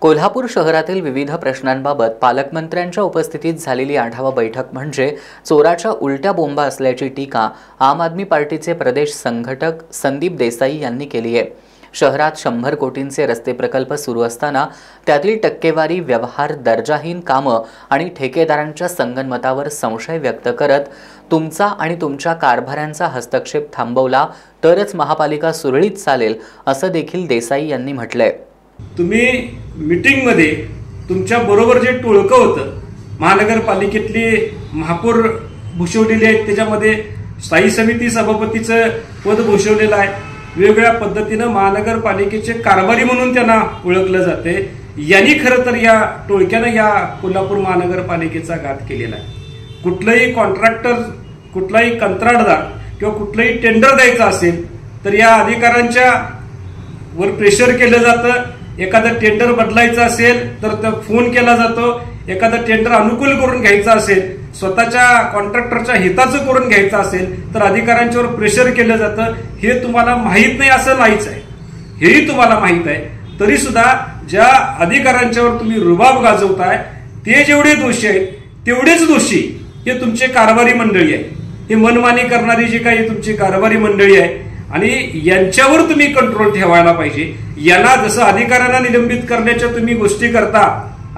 कोल्हापूर शहरातील विविध प्रश्नांबाबत पालकमंत्र्यांच्या उपस्थितीत झालेली आढावा बैठक म्हणजे चोराच्या उलट्या बोंबा असल्याची टीका आम आदमी पार्टीचे प्रदेश संघटक संदीप देसाई यांनी केली आहे। शहरात 100 कोटींचे रस्ते प्रकल्प सुरू असताना त्यातील टक्केवारी, व्यवहार, दर्जाहीन कामं आणि ठेकेदारांच्या संगनमतावर संशय व्यक्त करत तुमचा आणि तुमच्या कारभाऱ्यांचा हस्तक्षेप थांबवला तरच महापालिका सुरळीत चालेल असं देखील देसाई यांनी म्हटलंय। तुम्ही मीटिंग मध्ये तुमच्या बरोबर जे टोळकं होतं, महानगरपालिकेतली महापौर भूषवलेली आहेत, त्याच्यामध्ये स्थायी समिती सभापतीचं पद भूषवलेलं आहे। वेगवेगळ्या पद्धतीनं महानगरपालिकेचे कारभारी म्हणून त्यांना ओळखलं जाते। यांनी खरं तर या टोळक्यानं या कोल्हापूर महानगरपालिकेचा घात केलेला आहे। कुठलाही कॉन्ट्रॅक्टर, कुठलाही कंत्राटदार किंवा कुठलाही टेंडर द्यायचं असेल तर या अधिकाऱ्यांच्या वर प्रेशर केलं जातं। एखादं टेंडर बदलायचं असेल तर फोन केला जातो। एखादं टेंडर अनुकूल करून घ्यायचं असेल, स्वतःच्या कॉन्ट्रॅक्टरच्या हिताचं करून घ्यायचं असेल तर अधिकाऱ्यांच्यावर प्रेशर केलं जातं। हे तुम्हाला माहीत नाही असं नाहीच आहे, हेही तुम्हाला माहीत आहे। तरी सुद्धा ज्या अधिकाऱ्यांच्यावर तुम्ही रुबाब गाजवताय ते जेवढे दोषी आहेत तेवढेच दोषी हे तुमचे कारभारी मंडळी आहे। हे मनमानी करणारी जी काही तुमची कारभारी मंडळी आहे आणि यांच्यावर तुम्ही कंट्रोल ठेवायला पाहिजे। यांना जसं अधिकाऱ्यांना निलंबित करण्याच्या तुम्ही गोष्टी करता,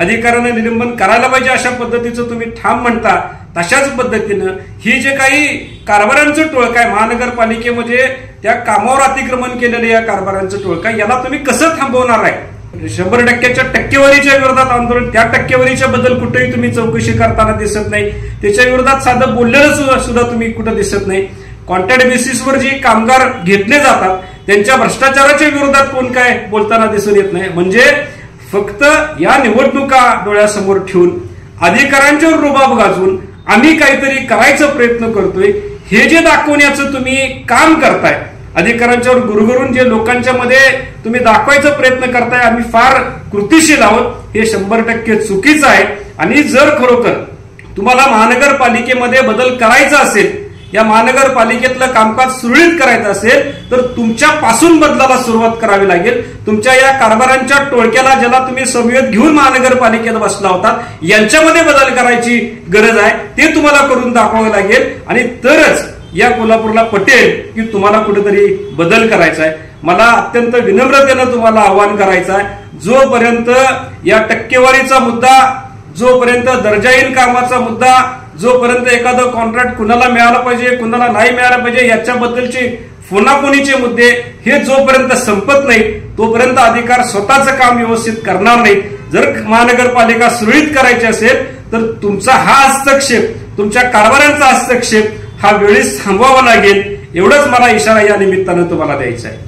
अधिकाऱ्यांना निलंबन करायला पाहिजे अशा पद्धतीचं तुम्ही ठाम म्हणता, तशाच पद्धतीनं ही जे काही कारभारांचं टोळकं आहे महानगरपालिकेमध्ये, त्या कामावर अतिक्रमण केलेलं या कारभारांचं टोळकं आहे, याला तुम्ही कसं थांबवणार आहे? 100% टक्केवारीच्या विरोधात आंदोलन, त्या टक्केवारीच्या बद्दल कुठेही तुम्ही चौकशी करताना दिसत नाही। त्याच्या विरोधात साधं बोललेलं सुद्धा तुम्ही कुठं दिसत नाही। कॉन्ट्रॅक्ट बेसिसवर जे कामगार घेतले जातात त्यांच्या भ्रष्टाचाराच्या विरोधात कोण काय बोलताना दिसून येत नाही। म्हणजे फक्त या निवडणुका डोळ्यासमोर ठेवून अधिकाऱ्यांच्यावर रुबाब गाजवून आम्ही काहीतरी करायचा प्रयत्न करतोय हे जे दाखवण्याचं तुम्ही काम करताय, अधिकाऱ्यांच्यावर गुरगुरून जे लोकांच्या मध्ये तुम्ही दाखवायचा प्रयत्न करताय, आम्ही फार कृतिशील आहोत, हे 100% चुकीचं आहे। आणि जर खरोखर तुम्हाला महानगरपालिकेमध्ये बदल करायचा असेल, या महानगरपालिकेतलं कामकाज सुरळीत करायचं असेल तर तुमच्यापासून बदलाला सुरुवात करावी लागेल। तुमच्या या कारभारांच्या टोळक्याला, ज्याला तुम्ही समवेत घेऊन महानगरपालिकेत बसला होता, यांच्यामध्ये बदल करायची गरज आहे। ते तुम्हाला करून दाखवावं लागेल आणि तरच या कोल्हापूरला पटेल की तुम्हाला कुठेतरी बदल करायचा आहे। मला अत्यंत विनम्रतेनं तुम्हाला आवाहन करायचं आहे, जोपर्यंत या टक्केवारीचा मुद्दा, जोपर्यंत दर्जाहीन कामाचा मुद्दा, जोपर्यंत एखादं कॉन्ट्रॅक्ट कुणाला मिळालं पाहिजे, कुणाला नाही मिळालं पाहिजे, याच्याबद्दलचे फोनाफोनीचे मुद्दे हे जोपर्यंत संपत नाही तोपर्यंत अधिकार स्वतःचं काम व्यवस्थित करणार नाही। जर महानगरपालिका सुरळीत करायची असेल तर तुमचा हा हस्तक्षेप, तुमच्या कारभारांचा हस्तक्षेप हा वेळीच थांबवावा लागेल। एवढंच मला इशारा या निमित्तानं तुम्हाला द्यायचा आहे।